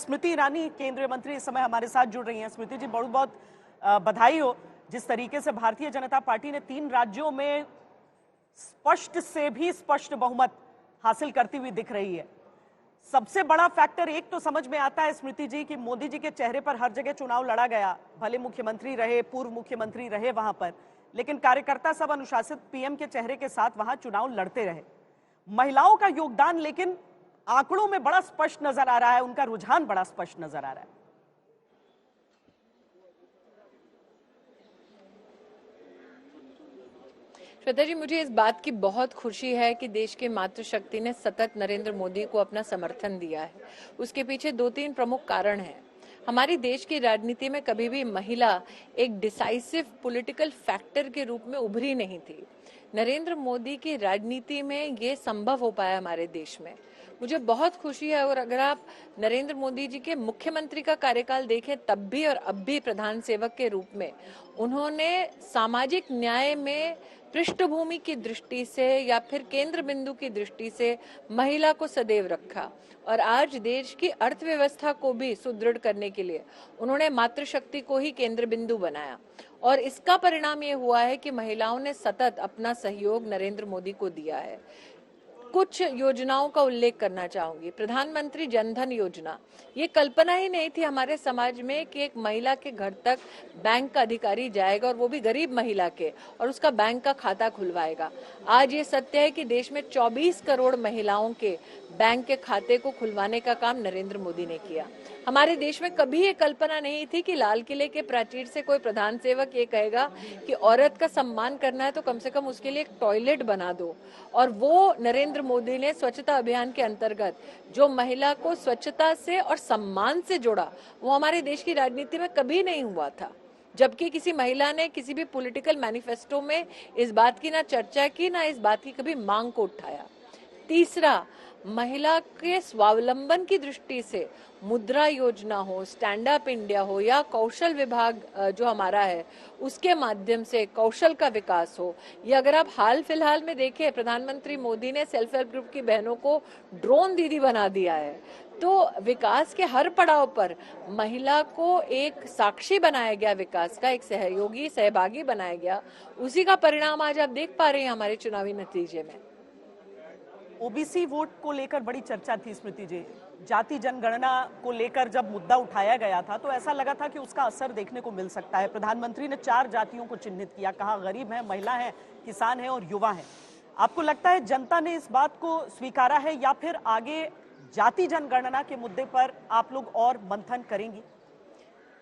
स्मृति ईरानी केंद्रीय मंत्री इस समय हमारे साथ जुड़ रही हैं। स्मृति जी, बहुत बहुत बधाई हो। जिस तरीके से भारतीय जनता पार्टी ने 3 राज्यों में स्पष्ट से भी स्पष्ट बहुमत हासिल करती हुई दिख रही है। सबसे बड़ा फैक्टर एक तो समझ में आता है स्मृति जी कि मोदी जी के चेहरे पर हर जगह चुनाव लड़ा गया, भले मुख्यमंत्री रहे, पूर्व मुख्यमंत्री रहे वहां पर, लेकिन कार्यकर्ता सब अनुशासित पीएम के चेहरे के साथ वहां चुनाव लड़ते रहे। महिलाओं का योगदान लेकिन आंकड़ों में बड़ा स्पष्ट नजर आ रहा है, उनका रुझान बड़ा स्पष्ट नजर आ रहा है। श्वेता जी, मुझे इस बात की बहुत खुशी है कि देश के मातृशक्ति ने सतत नरेंद्र मोदी को अपना समर्थन दिया है। उसके पीछे 2-3 प्रमुख कारण हैं। हमारी देश की राजनीति में कभी भी महिला एक डिसाइसिव पॉलिटिकल फैक्टर के रूप में उभरी नहीं थी। नरेंद्र मोदी की राजनीति में ये संभव हो पाया हमारे देश में। मुझे बहुत खुशी है। और अगर आप नरेंद्र मोदी जी के मुख्यमंत्री का कार्यकाल देखें, तब भी और अब भी प्रधान सेवक के रूप में उन्होंने सामाजिक न्याय में पृष्ठभूमि की दृष्टि से या फिर केंद्र बिंदु की दृष्टि से महिला को सदैव रखा। और आज देश की अर्थव्यवस्था को भी सुदृढ़ करने के लिए उन्होंने मातृशक्ति को ही केंद्र बिंदु बनाया। और इसका परिणाम ये हुआ है कि महिलाओं ने सतत अपना सहयोग नरेंद्र मोदी को दिया है। कुछ योजनाओं का उल्लेख करना चाहूंगी। प्रधानमंत्री जनधन योजना, ये कल्पना ही नहीं थी हमारे समाज में कि एक महिला के घर तक बैंक का अधिकारी जाएगा, और वो भी गरीब महिला के, और उसका बैंक का खाता खुलवाएगा। आज ये सत्य है कि देश में 24 करोड़ महिलाओं के बैंक के खाते को खुलवाने का काम नरेंद्र मोदी ने किया। हमारे देश में कभी ये कल्पना नहीं थी कि लाल किले के प्राचीर से कोई प्रधान सेवक ये कहेगा कि औरत का सम्मान करना है तो कम से कम उसके लिए एक टॉयलेट बना दो। और वो नरेंद्र मोदी ने स्वच्छता अभियान के अंतर्गत जो महिला को स्वच्छता से और सम्मान से जोड़ा, वो हमारे देश की राजनीति में कभी नहीं हुआ था। जबकि किसी महिला ने किसी भी पॉलिटिकल मैनिफेस्टो में इस बात की ना चर्चा की, ना इस बात की कभी मांग को उठाया। तीसरा, महिला के स्वावलंबन की दृष्टि से मुद्रा योजना हो, स्टैंड अप इंडिया हो, या कौशल विभाग जो हमारा है उसके माध्यम से कौशल का विकास हो, या अगर आप हाल फिलहाल में देखें, प्रधानमंत्री मोदी ने सेल्फ हेल्प ग्रुप की बहनों को ड्रोन दीदी बना दिया है। तो विकास के हर पड़ाव पर महिला को एक साक्षी बनाया गया, विकास का एक सहयोगी सहभागी बनाया गया। उसी का परिणाम आज आप देख पा रहे हैं हमारे चुनावी नतीजे में। ओबीसी वोट को लेकर बड़ी चर्चा थी स्मृति जी। जाति जनगणना को लेकर जब मुद्दा उठाया गया था तो ऐसा लगा था कि उसका असर देखने को मिल सकता है। प्रधानमंत्री ने 4 जातियों को चिन्हित किया, कहा गरीब है, महिला है, किसान है और युवा है। आपको लगता है जनता ने इस बात को स्वीकारा है, या फिर आगे जाति जनगणना के मुद्दे पर आप लोग और मंथन करेंगी?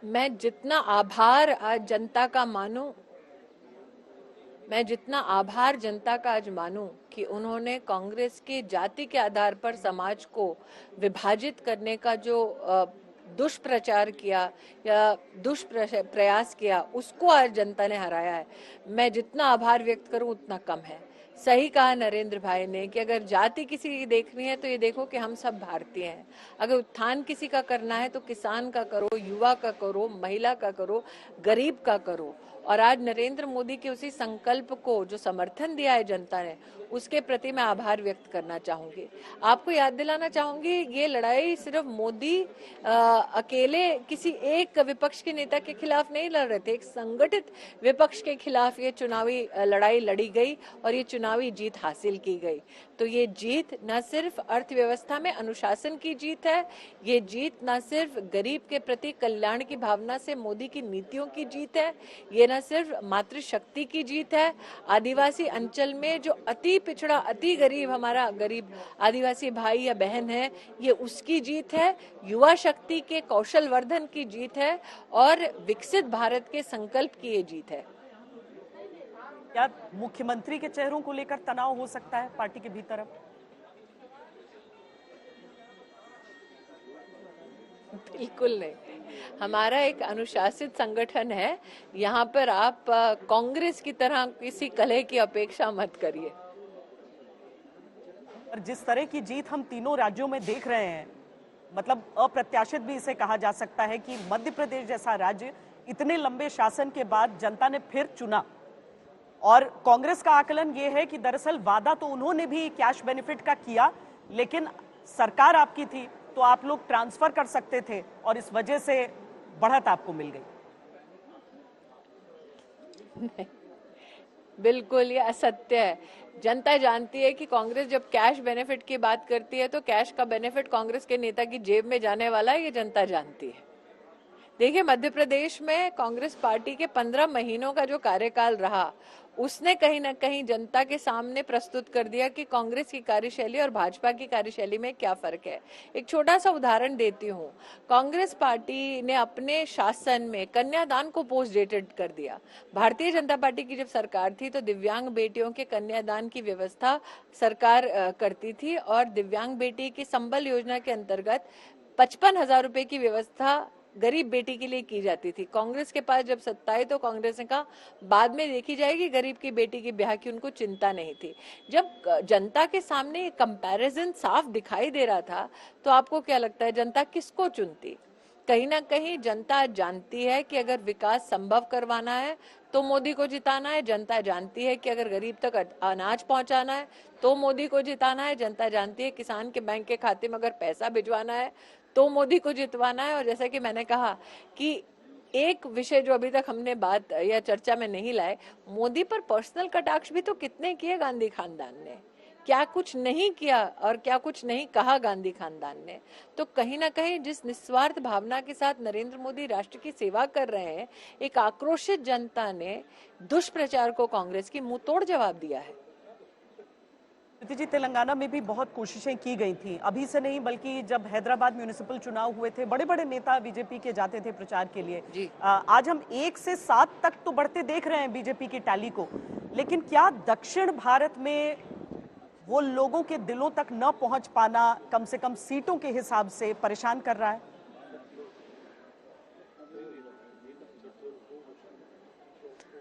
मैं जितना आभार आज जनता का मानूं, मैं जितना आभार जनता का आज मानूं कि उन्होंने कांग्रेस की जाति के आधार पर समाज को विभाजित करने का जो दुष्प्रचार किया या दुष्प्रयास किया, उसको आज जनता ने हराया है। मैं जितना आभार व्यक्त करूं उतना कम है। सही कहा नरेंद्र भाई ने कि अगर जाति किसी की देखनी है तो ये देखो कि हम सब भारतीय हैं। अगर उत्थान किसी का करना है तो किसान का करो, युवा का करो, महिला का करो, गरीब का करो। और आज नरेंद्र मोदी के उसी संकल्प को जो समर्थन दिया है जनता ने, उसके प्रति मैं आभार व्यक्त करना चाहूंगी। आपको याद दिलाना चाहूंगी, ये लड़ाई सिर्फ मोदी अकेले किसी एक विपक्ष के नेता के खिलाफ नहीं लड़ रहे थे। एक संगठित विपक्ष के खिलाफ ये चुनावी लड़ाई लड़ी गई और ये चुनावी जीत हासिल की गई। तो ये जीत न सिर्फ अर्थव्यवस्था में अनुशासन की जीत है, ये जीत न सिर्फ गरीब के प्रति कल्याण की भावना से मोदी की नीतियों की जीत है, ये न सिर्फ मातृशक्ति की जीत है। आदिवासी अंचल में जो अति पिछड़ा, अति गरीब हमारा गरीब आदिवासी भाई या बहन है, ये उसकी जीत है। युवा शक्ति के कौशल वर्धन की जीत है और विकसित भारत के संकल्प की ये जीत है। क्या मुख्यमंत्री के चेहरों को लेकर तनाव हो सकता है पार्टी के भीतर? बिल्कुल नहीं। हमारा एक अनुशासित संगठन है। यहाँ पर आप कांग्रेस की तरह किसी कलह की अपेक्षा मत करिए। और जिस तरह की जीत हम तीनों राज्यों में देख रहे हैं, मतलब अप्रत्याशित भी इसे कहा जा सकता है कि मध्य प्रदेश जैसा राज्य इतने लंबे शासन के बाद जनता ने फिर चुना। और कांग्रेस का आकलन यह है कि दरअसल वादा तो उन्होंने भी कैश बेनिफिट का किया, लेकिन सरकार आपकी थी, तो आप लोग ट्रांसफर कर सकते थे और इस वजह से बढ़त आपको मिल गई। नहीं, बिल्कुल ये असत्य है। जनता जानती है कि कांग्रेस जब कैश बेनिफिट की बात करती है तो कैश का बेनिफिट कांग्रेस के नेता की जेब में जाने वाला है, ये जनता जानती है। देखिए, मध्य प्रदेश में कांग्रेस पार्टी के 15 महीनों का जो कार्यकाल रहा, उसने कहीं ना कहीं जनता के सामने प्रस्तुत कर दिया कि कांग्रेस की कार्यशैली और भाजपा की कार्यशैली में क्या फर्क है। एक छोटा सा उदाहरण देती हूँ। कांग्रेस पार्टी ने अपने शासन में कन्यादान को पोस्ट डेटेड कर दिया। भारतीय जनता पार्टी की जब सरकार थी तो दिव्यांग बेटियों के कन्यादान की व्यवस्था सरकार करती थी और दिव्यांग बेटी की संबल योजना के अंतर्गत 55,000 रुपए की व्यवस्था गरीब बेटी के लिए की जाती थी। कांग्रेस के पास जब सत्ता आई तो कांग्रेस ने कहा बाद में देखी जाएगी, गरीब की बेटी की ब्याह की उनको चिंता नहीं थी। जब जनता के सामने कंपैरिजन साफ दिखाई दे रहा था तो आपको क्या लगता है जनता किसको चुनती? कहीं ना कहीं जनता जानती है कि अगर विकास संभव करवाना है तो मोदी को जिताना है। जनता जानती है कि अगर गरीब तक अनाज पहुंचाना है तो मोदी को जिताना है। जनता जानती है किसान के बैंक के खाते में अगर पैसा भिजवाना है तो मोदी को जितवाना है। और जैसा कि मैंने कहा कि एक विषय जो अभी तक हमने बात या चर्चा में नहीं लाए, मोदी पर पर्सनल कटाक्ष भी तो कितने किए गांधी खानदान ने, क्या कुछ नहीं किया और क्या कुछ नहीं कहा गांधी खानदान ने। तो कहीं ना कहीं जिस निस्वार्थ भावना के साथ नरेंद्र मोदी राष्ट्र की सेवा कर रहे हैं, एक आक्रोशित जनता ने दुष्प्रचार को कांग्रेस की मुंह तोड़ जवाब दिया है। स्मृति जी, तेलंगाना में भी बहुत कोशिशें की गई थी, अभी से नहीं बल्कि जब हैदराबाद म्यूनिसिपल चुनाव हुए थे, बड़े बड़े नेता बीजेपी के जाते थे प्रचार के लिए जी। आज हम 1 से 7 तक तो बढ़ते देख रहे हैं बीजेपी की टैली को, लेकिन क्या दक्षिण भारत में वो लोगों के दिलों तक न पहुंच पाना कम से कम सीटों के हिसाब से परेशान कर रहा है?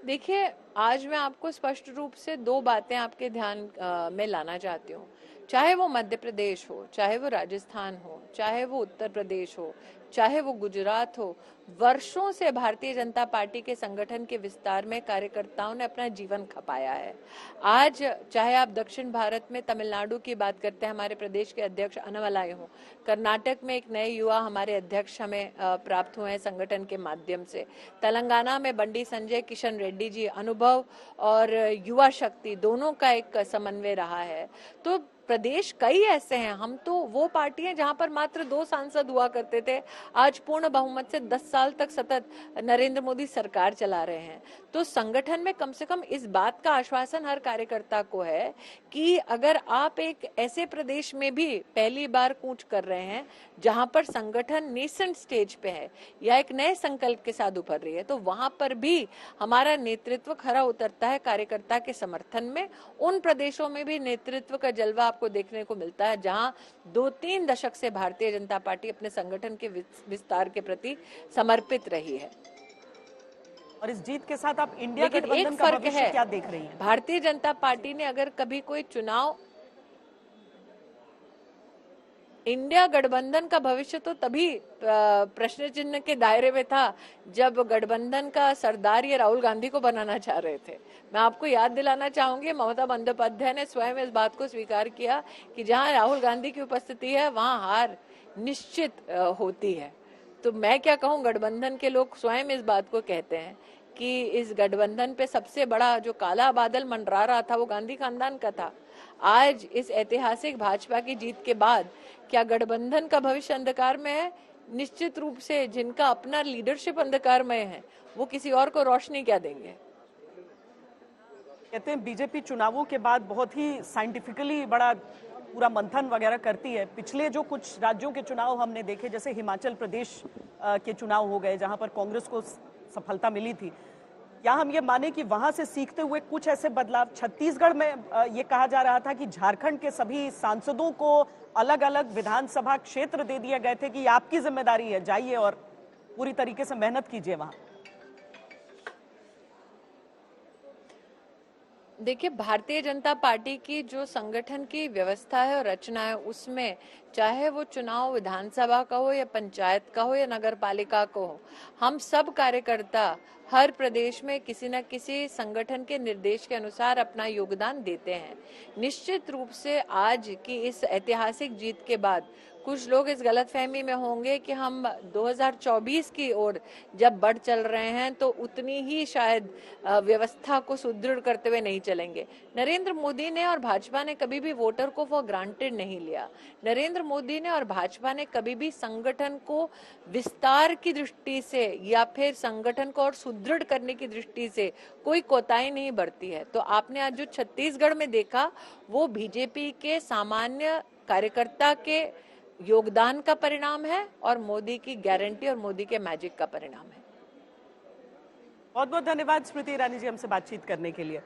देखिए, आज मैं आपको स्पष्ट रूप से 2 बातें आपके ध्यान में लाना चाहती हूँ। चाहे वो मध्य प्रदेश हो, चाहे वो राजस्थान हो, चाहे वो उत्तर प्रदेश हो, चाहे वो गुजरात हो, वर्षों से भारतीय जनता पार्टी के संगठन के विस्तार में कार्यकर्ताओं ने अपना जीवन खपाया है। आज चाहे आप दक्षिण भारत में तमिलनाडु की बात करते हैं, हमारे प्रदेश के अध्यक्ष अनामलाई हो, कर्नाटक में एक नए युवा हमारे अध्यक्ष हमें प्राप्त हुए हैं संगठन के माध्यम से, तेलंगाना में बंडी संजय, किशन रेड्डी जी, अनुभव और युवा शक्ति दोनों का एक समन्वय रहा है। तो प्रदेश कई ऐसे हैं, हम तो वो पार्टी हैं जहां पर मात्र 2 सांसद हुआ करते थे, आज पूर्ण बहुमत से 10 साल तक सतत नरेंद्र मोदी सरकार चला रहे हैं। तो संगठन में कम से कम इस बात का आश्वासन हर कार्यकर्ता को है कि अगर आप एक ऐसे प्रदेश में भी पहली बार कूच कर रहे हैं जहां पर संगठन नेसेंट स्टेज पे है या एक नए संकल्प के साथ उभर रही है, तो वहां पर भी हमारा नेतृत्व खरा उतरता है कार्यकर्ता के समर्थन में। उन प्रदेशों में भी नेतृत्व का जलवा आपको देखने को मिलता है जहां 2-3 दशक से भारतीय जनता पार्टी अपने संगठन के विस्तार के प्रति समर्पित रही है। और इस जीत के साथ आप इंडिया लेकिन गठबंधन एक का फर्क भविष्य है, क्या देख रही हैं? भारतीय जनता पार्टी ने अगर कभी कोई चुनाव, इंडिया गठबंधन का भविष्य तो तभी प्रश्न चिन्ह के दायरे में था जब गठबंधन का सरदार ये राहुल गांधी को बनाना चाह रहे थे। मैं आपको याद दिलाना चाहूंगी, ममता बंदोपाध्याय ने स्वयं इस बात को स्वीकार किया कि जहां राहुल गांधी की उपस्थिति है वहां हार निश्चित होती है। तो मैं क्या कहूं, गठबंधन के लोग स्वयं इस बात को कहते हैं कि इस गठबंधन पे सबसे बड़ा जो काला बादल मंडरा रहा था वो गांधी खानदान का था। आज इस ऐतिहासिक भाजपा की जीत के बाद क्या गठबंधन का भविष्य अंधकार में है? निश्चित रूप से जिनका अपना लीडरशिप अंधकार में है वो किसी और को रोशनी क्या देंगे। कहते हैं बीजेपी चुनावों के बाद बहुत ही साइंटिफिकली बड़ा पूरा मंथन वगैरह करती है। पिछले जो कुछ राज्यों के चुनाव हमने देखे, जैसे हिमाचल प्रदेश के चुनाव हो गए जहां पर कांग्रेस को सफलता मिली थी, या हम ये माने कि वहां से सीखते हुए कुछ ऐसे बदलाव छत्तीसगढ़ में ये कहा जा रहा था कि झारखंड के सभी सांसदों को अलग अलग विधानसभा क्षेत्र दे दिए गए थे कि आपकी जिम्मेदारी है, जाइए और पूरी तरीके से मेहनत कीजिए वहां। देखिए, भारतीय जनता पार्टी की जो संगठन की व्यवस्था है और रचना है उसमें चाहे वो चुनाव विधानसभा का हो या पंचायत का हो या नगर पालिका का हो, हम सब कार्यकर्ता हर प्रदेश में किसी न किसी संगठन के निर्देश के अनुसार अपना योगदान देते हैं। निश्चित रूप से आज की इस ऐतिहासिक जीत के बाद कुछ लोग इस गलतफहमी में होंगे कि हम 2024 की ओर जब बढ़ चल रहे हैं तो उतनी ही शायद व्यवस्था को सुदृढ़ करते हुए नहीं चलेंगे। नरेंद्र मोदी ने और भाजपा ने कभी भी वोटर को फॉर ग्रांटेड नहीं लिया। नरेंद्र मोदी ने और भाजपा ने कभी भी संगठन को विस्तार की दृष्टि से या फिर संगठन को और सुदृढ़ करने की दृष्टि से कोई कोताही नहीं बरती है। तो आपने आज जो छत्तीसगढ़ में देखा वो बीजेपी के सामान्य कार्यकर्ता के योगदान का परिणाम है और मोदी की गारंटी और मोदी के मैजिक का परिणाम है। बहुत बहुत धन्यवाद स्मृति ईरानी जी हमसे बातचीत करने के लिए।